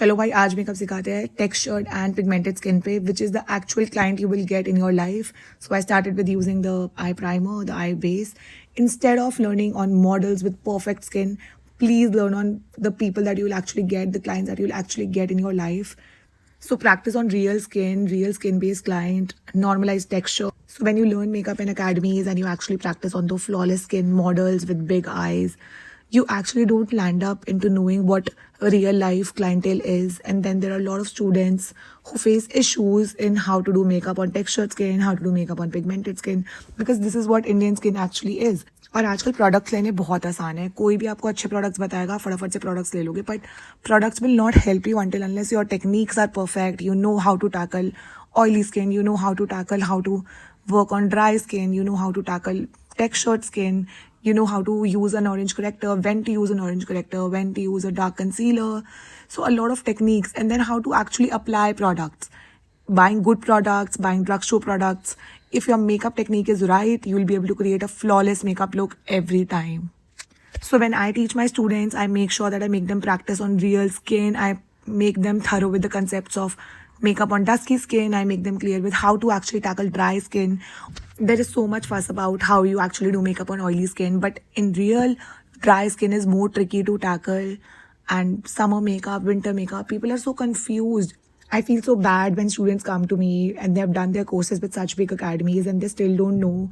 चलो भाई आज मेकअप सिखाते हैं टेक्सचर्ड एंड पिगमेंटेड स्किन पे which is the actual client you will get in your life. So I started with using the eye primer, the eye base. Instead of learning on models with perfect skin, please learn on the people that you will actually get, the clients that you will actually get in your life. So practice on real skin-based client, normalized texture. So when you learn makeup in academies and you actually practice on the flawless skin models with big eyes, you actually don't land up into knowing what real life clientele is. And then there are a lot of students who face issues in how to do makeup on textured skin, how to do makeup on pigmented skin, because this is what Indian skin actually is. और आजकल products लेने बहुत आसान है. कोई भी आपको अच्छे प्रोडक्ट्स बताएगा, फटाफट से प्रोडक्ट्स ले लोगे. But products will not help you until unless your techniques are perfect. You know how to tackle oily skin, you know how to tackle how to work on dry skin, you know how to tackle textured skin, you know how to use an orange corrector, when to use an orange corrector, when to use a dark concealer. So a lot of techniques. And then how to actually apply products. Buying good products, buying drugstore products. If your makeup technique is right, you will be able to create a flawless makeup look every time. So when I teach my students, I make sure that I make them practice on real skin. I make them thorough with the concepts of makeup on dusky skin. I make them clear with how to actually tackle dry skin. There is so much fuss about how you actually do makeup on oily skin, but in real, dry skin is more tricky to tackle. And summer makeup, winter makeup, people are so confused. I feel so bad when students come to me and they have done their courses with such big academies and they still don't know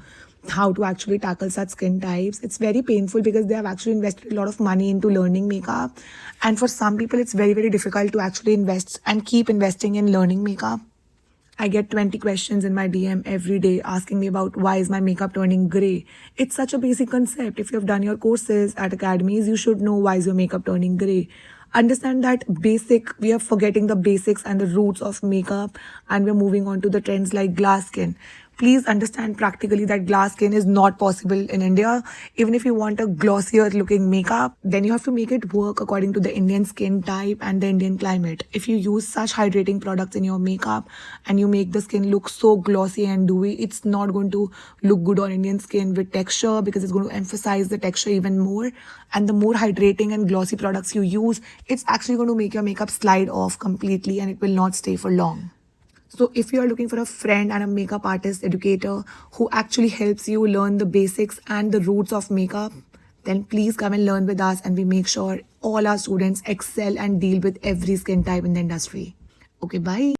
how to actually tackle such skin types. It's very painful because they have actually invested a lot of money into learning makeup. And for some people, it's very, very difficult to actually invest and keep investing in learning makeup. I get 20 questions in my DM every day asking me about why is my makeup turning grey. It's such a basic concept. If you have done your courses at academies, you should know why is your makeup turning grey. Understand that we are forgetting the basics and the roots of makeup and we're moving on to the trends like glass skin. Please understand practically that glass skin is not possible in India. Even if you want a glossier looking makeup, then you have to make it work according to the Indian skin type and the Indian climate. If you use such hydrating products in your makeup and you make the skin look so glossy and dewy, it's not going to look good on Indian skin with texture because it's going to emphasize the texture even more. And the more hydrating and glossy products you use, it's actually going to make your makeup slide off completely and it will not stay for long. So if you are looking for a friend and a makeup artist educator who actually helps you learn the basics and the roots of makeup, then please come and learn with us and we make sure all our students excel and deal with every skin type in the industry. Okay, bye.